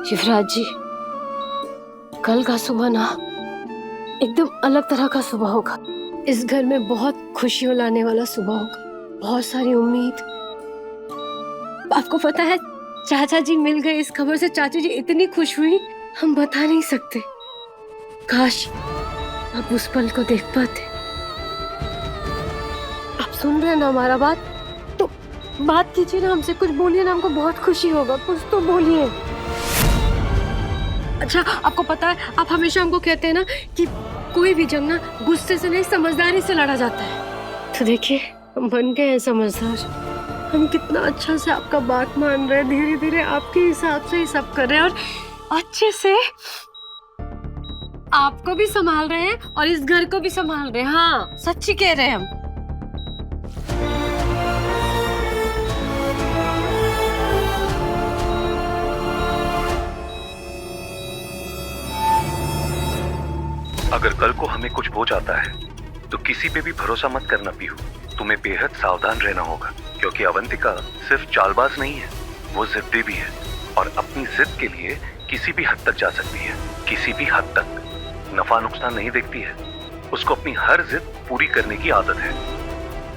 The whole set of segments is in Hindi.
युवराज जी, कल का सुबह ना एकदम अलग तरह का सुबह होगा। इस घर में बहुत खुशियों लाने वाला सुबह होगा, बहुत सारी उम्मीद। आपको पता है, चाचा जी मिल गए, इस खबर से चाची जी इतनी खुश हुई, हम बता नहीं सकते। काश आप उस पल को देख पाते। आप सुन रहे हैं ना हमारा बात? तो बात कीजिए ना हमसे, कुछ बोलिए ना, हमको बहुत खुशी होगा, कुछ तो बोलिए। अच्छा, आपको पता है, आप हमेशा हमको कहते हैं ना कि कोई भी जंग ना गुस्से से नहीं, समझदारी से लड़ा जाता है। तो देखिए, हम बन गए हैं समझदार। हम कितना अच्छा से आपका बात मान रहे हैं, धीरे धीरे आपके हिसाब से ही सब कर रहे हैं, और अच्छे से आपको भी संभाल रहे हैं और इस घर को भी संभाल रहे हैं। हाँ, सच्ची कह रहे हैं हम। अगर कल को हमें कुछ हो जाता है तो किसी पे भी भरोसा मत करना पीहू। तुम्हें बेहद सावधान रहना होगा, क्योंकि अवंतिका सिर्फ चालबाज नहीं है, वो जिद्दी भी है और अपनी जिद के लिए किसी भी हद तक जा सकती है। किसी भी हद तक नफा नुकसान नहीं देखती है। उसको अपनी हर जिद पूरी करने की आदत है।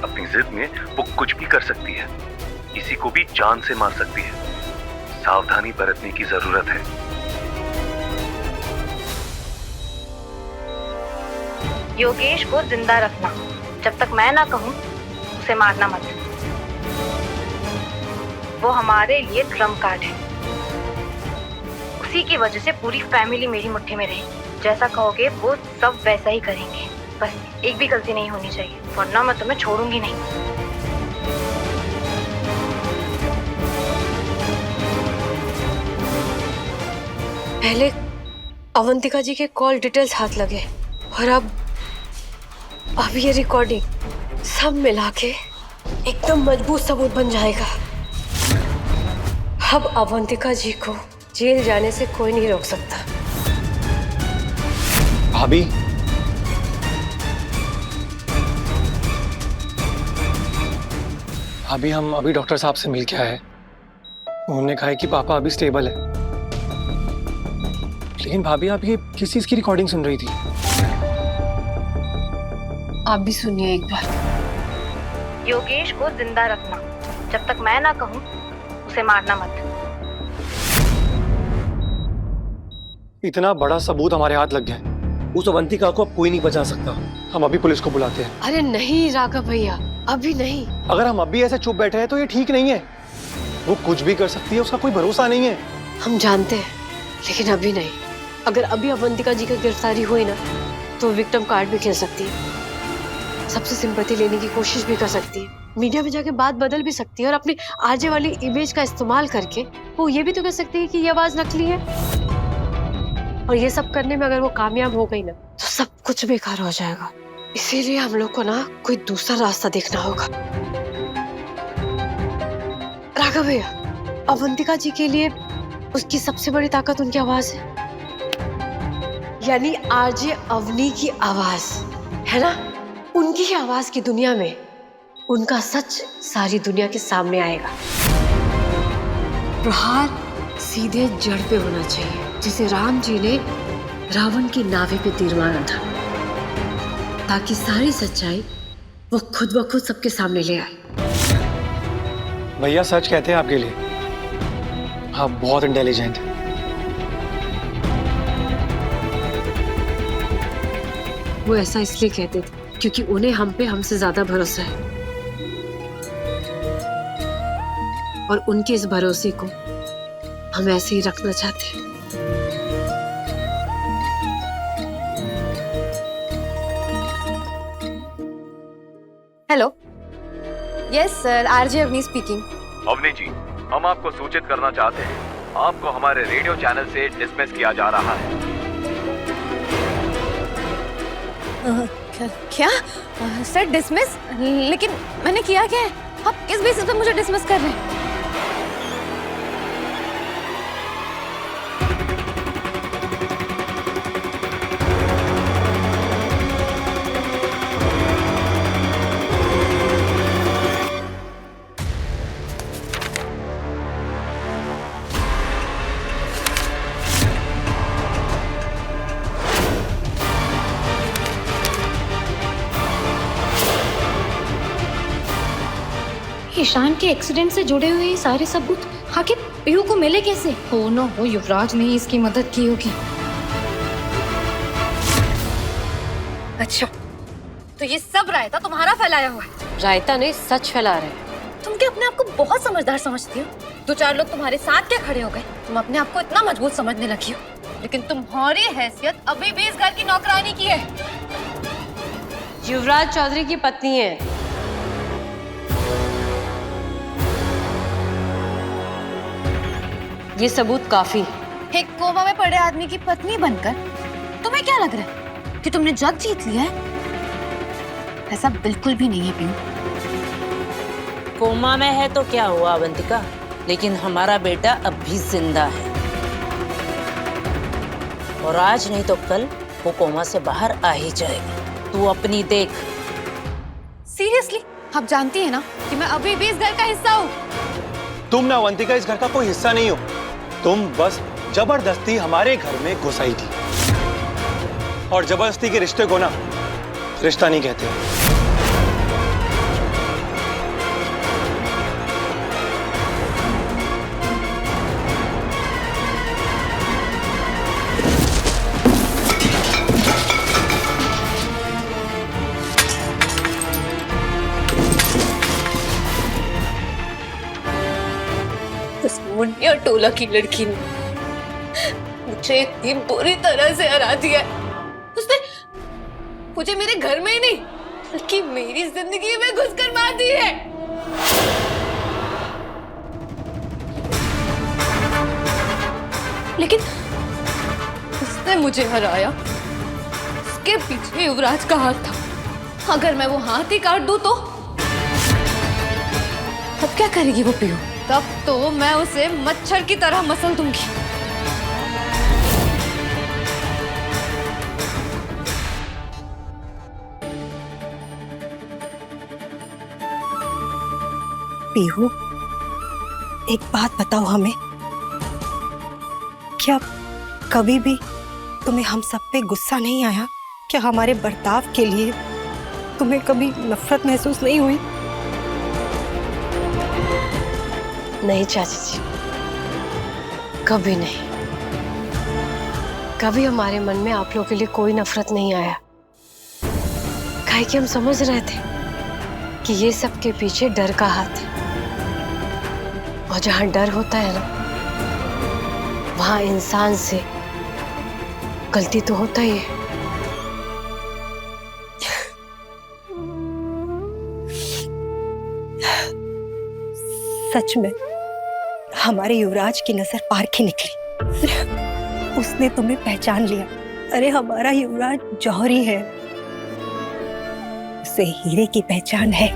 अपनी जिद में वो कुछ भी कर सकती है, किसी को भी जान से मार सकती है। सावधानी बरतने की जरूरत है। योगेश को जिंदा रखना, जब तक मैं ना कहूं उसे मारना मत। वो हमारे लिए ट्रम्प कार्ड है। उसी की वजह से पूरी फैमिली मेरी मुट्ठी में रही। जैसा कहोगे वो सब वैसा ही करेंगे। बस एक भी गलती नहीं होनी चाहिए, वरना मैं तुम्हें छोड़ूंगी नहीं। पहले अवंतिका जी के कॉल डिटेल्स हाथ लगे, और अब ये रिकॉर्डिंग सब मिला के एकदम मजबूत सबूत बन जाएगा। अब अवंतिका जी को जेल जाने से कोई नहीं रोक सकता। भाभी, भाभी हम अभी डॉक्टर साहब से मिल के आए। उन्होंने कहा है कि पापा अभी स्टेबल है। लेकिन भाभी, आप ये किस चीज की रिकॉर्डिंग सुन रही थी? आप भी सुनिए एक बार। योगेश को जिंदा रखना, जब तक मैं ना कहूं उसे मारना मत। इतना बड़ा सबूत हमारे हाथ लग गया। उस अवंतिका को अब कोई नहीं बचा सकता। हम अभी पुलिस को बुलाते हैं। अरे नहीं राघव भैया, अभी नहीं। अगर हम अभी ऐसे चुप बैठे हैं तो ये ठीक नहीं है। वो कुछ भी कर सकती है, उसका कोई भरोसा नहीं है। हम जानते हैं, लेकिन अभी नहीं। अगर अभी अवंतिका जी की गिरफ्तारी हुई ना, तो विक्टिम कार्ड भी खेल सकती है, सबसे सिंपैथी लेने की कोशिश भी कर सकती है, मीडिया में जाके बात बदल भी सकती है, और अपनी आरजे वाली इमेज का इस्तेमाल करके वो ये भी तो कह सकती है कि ये आवाज नकली है। और ये सब करने में अगर वो कामयाब हो गई ना, तो सब कुछ बेकार हो जाएगा। इसीलिए हम लोग को ना कोई दूसरा रास्ता देखना होगा। राघव भैया, अवंतिका जी के लिए उसकी सबसे बड़ी ताकत उनकी आवाज है, यानी आरजे अवनी की आवाज है ना। उनकी ही आवाज की दुनिया में उनका सच सारी दुनिया के सामने आएगा। प्रहार सीधे जड़ पे होना चाहिए, जिसे राम जी ने रावण की नाभि पे तीर मारा था, ताकि सारी सच्चाई वो खुद ब खुद सबके सामने ले आए। भैया सच कहते हैं आपके लिए, आप बहुत इंटेलिजेंट हैं। वो ऐसा इसलिए कहते थे क्योंकि उन्हें हम पे हमसे ज्यादा भरोसा है, और उनके इस भरोसे को हम ऐसे ही रखना चाहते हैं। Hello, yes sir, RJ Avani speaking. Avani ji, हम आपको सूचित करना चाहते हैं, आपको हमारे रेडियो चैनल से डिसमिस किया जा रहा है। क्या सर, डिसमिस? लेकिन मैंने किया क्या है? आप किस बेसिस पे मुझे डिसमिस कर रहे हैं? ईशान के एक्सीडेंट से जुड़े हुए ये सारे सबूत आखिर पीहू को मिले कैसे? हो ना हो युवराज ने इसकी मदद की होगी। अच्छा, तो ये सब रायता तुम्हारा फैलाया हुआ है? रायता नहीं, सच फैला रहे हैं। तुम क्या अपने आप को बहुत समझदार समझती हो? दो चार लोग तुम्हारे साथ क्या खड़े हो गए, तुम अपने आप को इतना मजबूत समझने लगी हो, लेकिन तुम्हारी हैसियत अभी भी इस घर की नौकरानी की है। युवराज चौधरी की पत्नी है। ये सबूत काफी। एक कोमा में पड़े आदमी की पत्नी बनकर तुम्हें क्या लग रहा है कि तुमने जग जीत लिया है? ऐसा बिल्कुल भी नहीं है पीहू। कोमा में है तो क्या हुआ अवंतिका, लेकिन हमारा बेटा अब भी जिंदा है, और आज नहीं तो कल वो कोमा से बाहर आ ही जाएगा। तू अपनी देख। सीरियसली आप जानती है ना कि मैं अभी भी इस घर का हिस्सा हूँ। तुम ना अवंतिका इस घर का कोई हिस्सा नहीं हो, तुम बस जबरदस्ती हमारे घर में घुस आई थी, और जबरदस्ती के रिश्ते को ना रिश्ता नहीं कहते। उस मुन्निया टोला की लड़की ने मुझे इतनी बुरी तरह से हरा दिया। उसने मुझे मेरे घर में ही नहीं बल्कि मेरी जिंदगी में घुसकर मार दी है। लेकिन उसने मुझे हराया, उसके पीछे युवराज का हाथ था। अगर मैं वो हाथ ही काट दूं तो तब क्या करेगी वो पीहू? तब तो मैं उसे मच्छर की तरह मसल दूंगी। पीहू, एक बात बताओ हमें, क्या कभी भी तुम्हें हम सब पे गुस्सा नहीं आया? क्या हमारे बर्ताव के लिए तुम्हें कभी नफरत महसूस नहीं हुई? नहीं चाची जी, कभी नहीं। कभी हमारे मन में आप लोगों के लिए कोई नफरत नहीं आया, काहे कि हम समझ रहे थे कि ये सब के पीछे डर का हाथ है, और जहां डर होता है ना, वहां इंसान से गलती तो होता ही है। सच में हमारे युवराज की नजर पार की निकली, उसने तुम्हें पहचान लिया। अरे हमारा युवराज जौहरी है, उसे हीरे की पहचान है।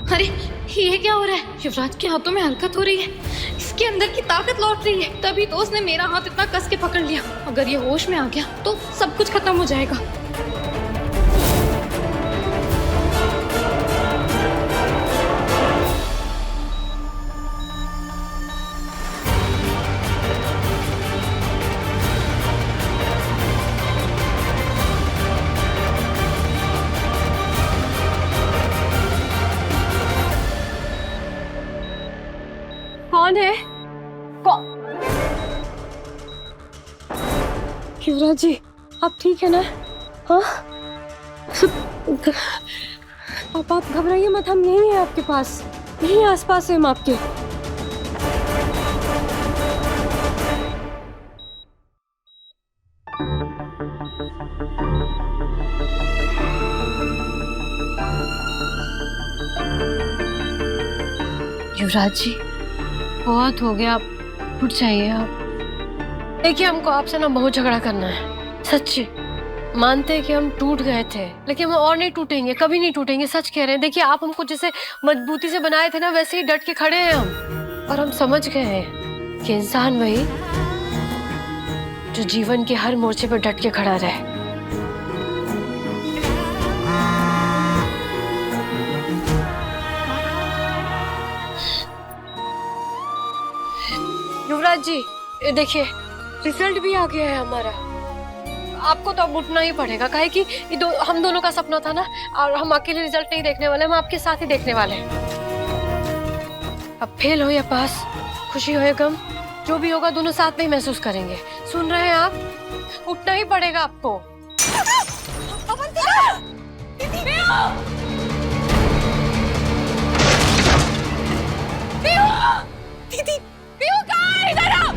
अरे ये क्या हो रहा है? युवराज के हाथों में हरकत हो रही है, इसके अंदर की ताकत लौट रही है। तभी तो उसने मेरा हाथ इतना कस के पकड़ लिया। अगर ये होश में आ गया तो सब कुछ खत्म हो जाएगा। कौन है? युवराज जी, आप ठीक है ना? हाँ, आप घबराइए मत, हम यहीं हैं आपके पास, यहीं आसपास हैं हम आपके। युवराज जी, बहुत हो गया, आप उठ जाइए। आप देखिए, हमको आपसे ना बहुत झगड़ा करना है, सच्ची। मानते हैं कि हम टूट गए थे, लेकिन हम और नहीं टूटेंगे, कभी नहीं टूटेंगे। सच कह रहे हैं। देखिए, आप हमको जैसे मजबूती से बनाए थे ना, वैसे ही डट के खड़े हैं हम। और हम समझ गए हैं कि इंसान वही जो जीवन के हर मोर्चे पर डट के खड़ा रहे। युवराज जी, ये देखिए, रिजल्ट भी आ गया है हमारा। आपको तो अब उठना ही पड़ेगा, काहे कि हम दोनों का सपना था ना, और हम अकेले रिजल्ट नहीं देखने वाले, हम आपके साथ ही देखने वाले हैं। अब फेल हो या पास, खुशी हो या गम, जो भी होगा दोनों साथ में ही महसूस करेंगे। सुन रहे हैं आप? उठना ही पड़ेगा आपको। दीदी, पीहू कहाँ है? इधर आओ।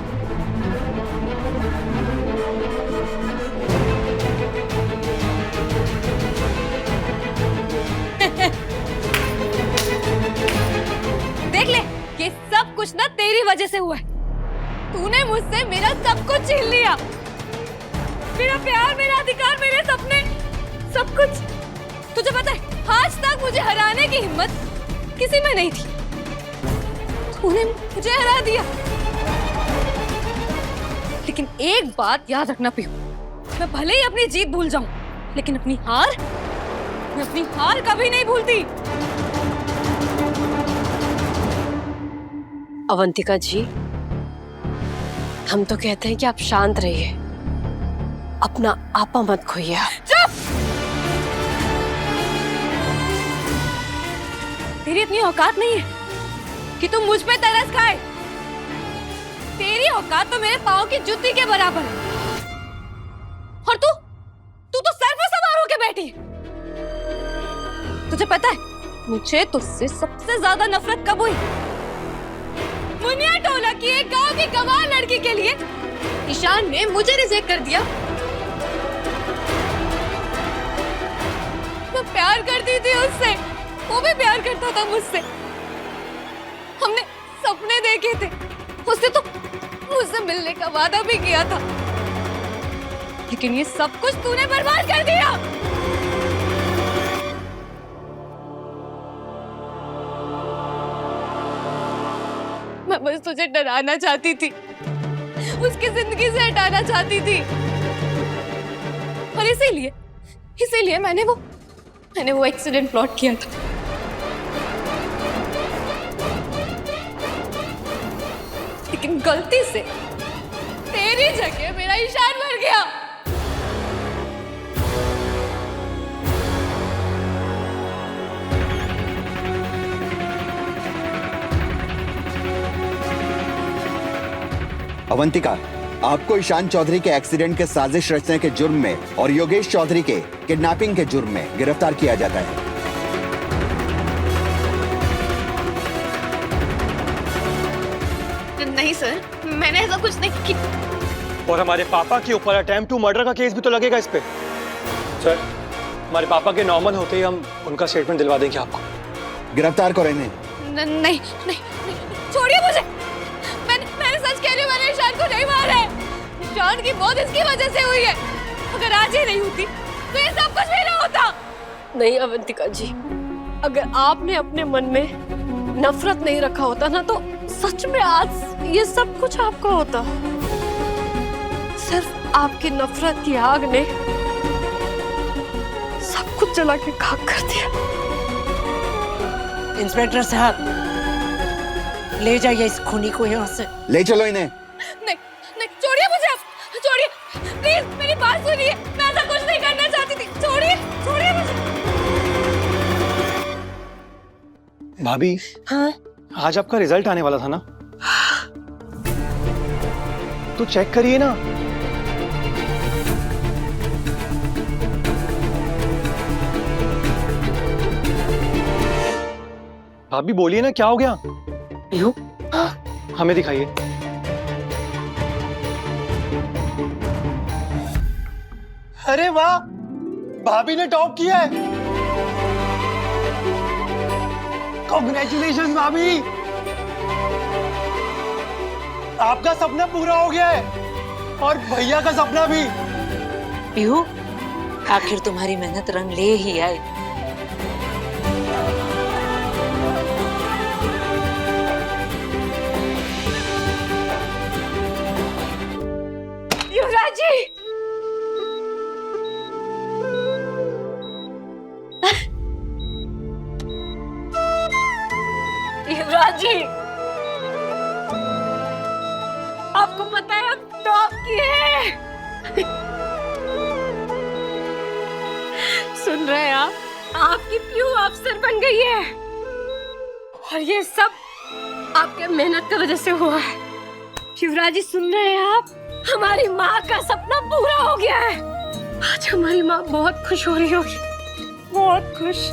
देख ले, ये सब कुछ ना तेरी वजह से हुआ है। तूने मुझसे मेरा सब कुछ छीन लिया, मेरा प्यार, मेरा अधिकार, मेरे सपने, सब कुछ। तुझे पता है, आज तक मुझे हराने की हिम्मत किसी में नहीं थी। तूने मुझे हरा दिया। लेकिन एक बात याद रखना पीहू, मैं भले ही अपनी जीत भूल जाऊं, लेकिन अपनी हार, मैं अपनी हार कभी नहीं भूलती। अवंतिका जी, हम तो कहते हैं कि आप शांत रहिए, अपना आपा मत खोइए। चुप! तेरी इतनी औकात नहीं है कि तुम मुझ पे तरस खाए। तेरी औकात तो मेरे पाँव की जूती के बराबर है। और तू तो सर पे सवार होके बैठी है। तुझे पता है, मुझे तुझसे सबसे ज्यादा नफरत कब हुई? मुनिया टोला की एक गांव की गंवार लड़की के लिए ईशान ने मुझे रिजेक्ट कर दिया। मैं प्यार करती थी उससे, वो भी प्यार करता था मुझसे। हमने सपने देखे थे, उसने तो मुझसे मिलने का वादा भी किया था। लेकिन ये सब कुछ तूने बर्बाद कर दिया। मैं बस तुझे डराना चाहती थी, उसकी जिंदगी से हटाना चाहती थी। और इसीलिए मैंने वो एक्सीडेंट प्लॉट किया था। लेकिन गलती से तेरी जगह मेरा ईशान मर गया। अवंतिका, आपको ईशान चौधरी के एक्सीडेंट के साजिश रचने के जुर्म में और योगेश चौधरी के किडनैपिंग के जुर्म में गिरफ्तार किया जाता है। नहीं सर, मैंने ऐसा कुछ नहीं किया। और हमारे पापा के ऊपर अटेम्प्ट टू मर्डर का केस भी तो लगेगा इस पे। सर, हमारे पापा के नॉर्मल होते ही हम उनका स्टेटमेंट दिलवा देंगे आपको। गिरफ्तार करो इन्हें। नहीं, छोड़िए मुझे। मैंने सच कह रही हूँ, मैंने ईशान को नहीं मारा है। ईशान की मौत इसकी वजह से हुई है। अगर आज ही नहीं होती तो ये सब कुछ मेरा होता। नहीं अवंतिका जी, अगर आपने अपने मन में नफरत नहीं रखा होता ना, तो सच में आज ये सब कुछ आपका होता। सिर्फ आपकी नफरत की आग ने सब कुछ जला के खाक कर दिया। इंस्पेक्टर साहब, ले जाइए इस खूनी को यहाँ से। ले चलो इन्हें। नहीं, छोड़िए मुझे आप, छोड़िए प्लीज, मेरी बात सुनिए। मैं ऐसा कुछ नहीं करना चाहती थी। छोड़िए मुझे। भाभी, हाँ? आज आपका रिजल्ट आने वाला था ना, तो चेक करिए ना। भाभी बोलिए ना, क्या हो गया? पीहू, हमें दिखाइए। अरे वाह, भाभी ने टॉप किया है। कांग्रेचुलेशंस भाभी, आपका सपना पूरा हो गया है और भैया का सपना भी। पीहू, आखिर तुम्हारी मेहनत रंग ले ही आई। युवराज जी, युवराज जी, आपको पता है अब टॉप की है। सुन रहे हैं आप? आपकी पीयू अफसर बन गई है और ये सब आपके मेहनत की वजह से हुआ है। युवराज जी सुन रहे हैं आप? हमारी माँ का सपना पूरा हो गया है। आज हमारी माँ बहुत खुश हो रही होगी, बहुत खुश।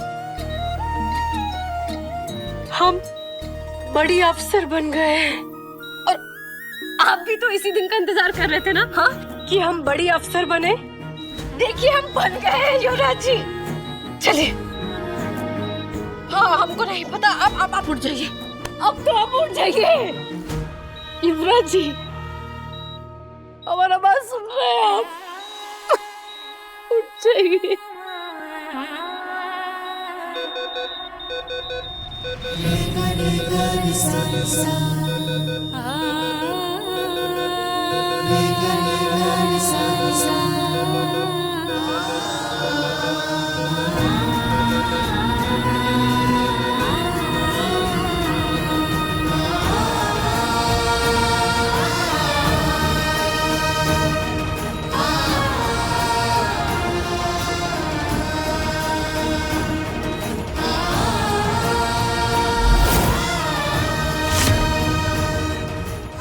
हम बड़ी अफसर बन गए हैं और आप भी तो इसी दिन का इंतजार कर रहे थे ना, हाँ, कि हम बड़ी अफसर बने। देखिए हम बन गए हैं युवराज जी। चलिए। हाँ, हमको नहीं पता। अब आप उठ जाइए। अब तो आप उठ जाइए युवराज जी। हमारा बात सुन रहे हैं आप? उठ जाइए।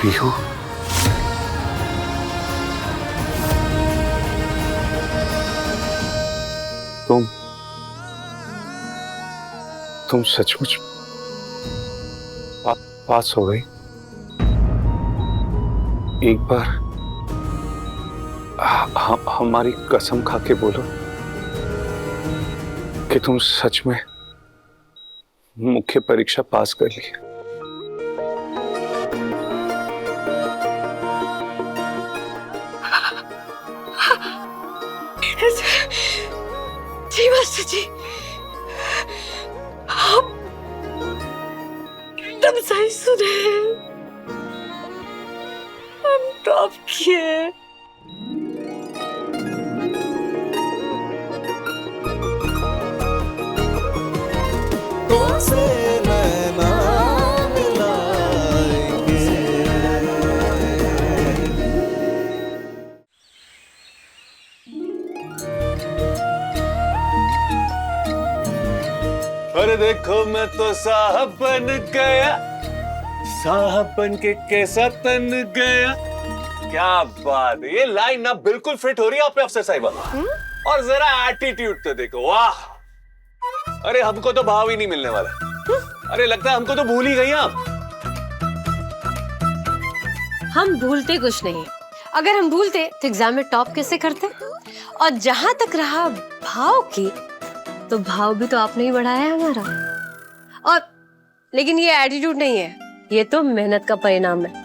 पीहू, तुम सचमुच पास हो गई। एक बार हमारी कसम खा के बोलो कि तुम सच में मुख्य परीक्षा पास कर ली। जी मास्टर जी, हम एकदम सही सुने। हम टॉप किए। अरे देखो मैं तो साहब बन गया, साहब बन के कैसा तन गया। क्या बात है, ये लाइन ना बिल्कुल फिट हो रही है आप पे अफसर साहिबा। और जरा एटीट्यूड तो देखो, वाह। अरे हमको तो भाव ही नहीं मिलने वाला। अरे लगता है हमको तो भूल ही गई आप। हम भूलते कुछ नहीं। अगर हम भूलते तो एग्जाम में टॉप कैसे करते? और जहां तक रहा भाव की, तो भाव भी तो आपने ही बढ़ाया है हमारा। और लेकिन ये एटीट्यूड नहीं है, ये तो मेहनत का परिणाम है।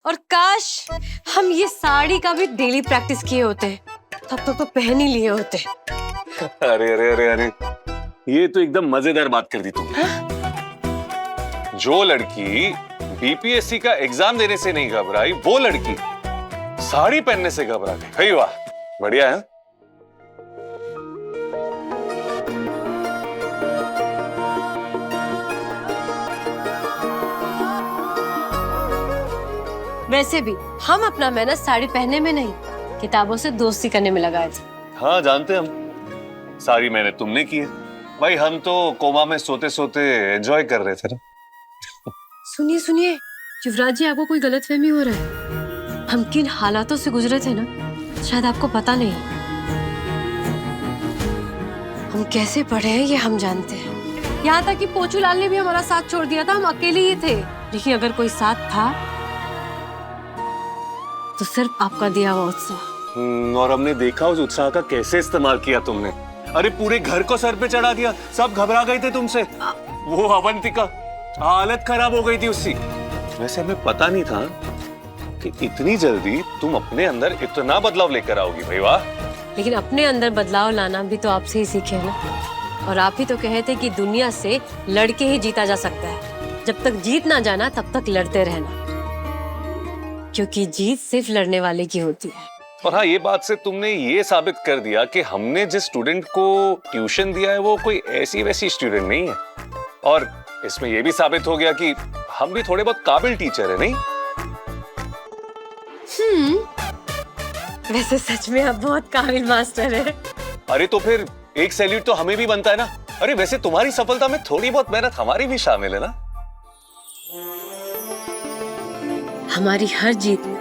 और काश हम ये साड़ी का भी डेली प्रैक्टिस किए होते, तब तक तो पहन ही लिए होते। अरे अरे अरे अरे, ये तो एकदम मजेदार बात कर दी तुमने। जो लड़की बीपीएससी का एग्जाम देने से नहीं घबराई, वो लड़की साड़ी पहनने से घबरा गई। भाई वाह, बढ़िया है। वैसे भी हम अपना मेहनत साड़ी पहनने में नहीं, किताबों से दोस्ती करने में लगाए थे। हाँ जानते हम, सारी मेहनत तुमने की है। भाई हम तो कोमा में सोते सोते एंजॉय कर रहे थे ना। सुनिए सुनिए युवराज जी, आपको कोई गलतफहमी हो रहा है। हम किन हालातों से गुजरे थे ना, शायद आपको पता नहीं। हम कैसे पढ़े हैं ये हम जानते हैं। यहाँ तक कि पोचू लाल ने भी हमारा साथ छोड़ दिया था। हम अकेले ही थे, लेकिन अगर कोई साथ था तो सिर्फ आपका दिया हुआ उत्साह। और हमने देखा उस उत्साह का कैसे इस्तेमाल किया तुमने। अरे पूरे घर को सर पे चढ़ा दिया, सब घबरा गए थे तुमसे। वो अवंतिका, हालत खराब हो गई थी उसकी। वैसे हमें पता नहीं था कि इतनी जल्दी तुम अपने अंदर इतना बदलाव लेकर आओगी भाई, वाह। लेकिन अपने अंदर बदलाव लाना भी तो आपसे ही सीखे ना। और आप ही तो कहे थे कि दुनिया से लड़के ही जीता जा सकता है। जब तक जीत ना जाना तब तक लड़ते रहना, क्योंकि जीत सिर्फ लड़ने वाले की होती है। और हाँ, ये बात से तुमने ये साबित कर दिया कि हमने जिस स्टूडेंट को ट्यूशन दिया है वो कोई ऐसी वैसी स्टूडेंट नहीं है। और इसमें ये भी साबित हो गया कि हम भी थोड़े बहुत काबिल टीचर है, नहीं? वैसे सच में आप बहुत काबिल मास्टर है। अरे तो फिर एक सैल्यूट तो हमें भी बनता है ना। अरे वैसे तुम्हारी सफलता में थोड़ी बहुत मेहनत हमारी भी शामिल है ना। हमारी हर जीत में,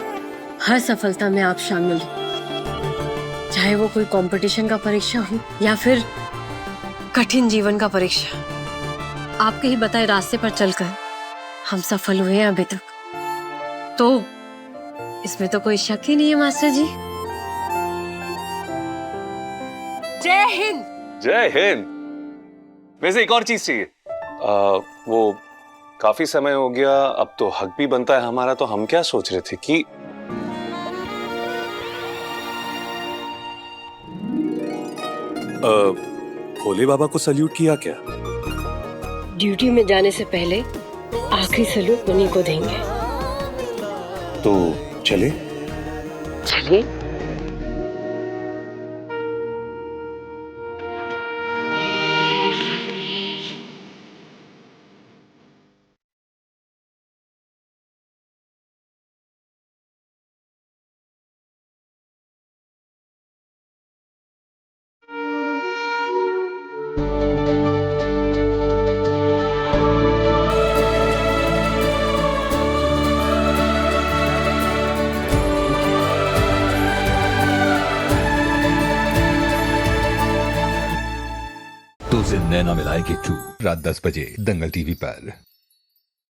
हर सफलता में आप शामिल हैं। चाहे वो कोई कंपटीशन का परीक्षा हो या फिर कठिन जीवन का परीक्षा। आपके ही बताए रास्ते पर चलकर हम सफल हुए हैं अभी तक, तो इसमें तो कोई शक ही नहीं है मास्टर जी। जय हिंद। जय हिंद। वैसे एक और चीज चाहिए। वो काफी समय हो गया, अब तो हक भी बनता है हमारा। तो हम क्या सोच रहे थे कि भोले बाबा को सल्यूट किया क्या? ड्यूटी में जाने से पहले आखिरी सल्यूट उन्हीं को देंगे। तो चले। चलिए। तो जिंदगी न मिलाएगी 2 रात 10 बजे दंगल टीवी पर।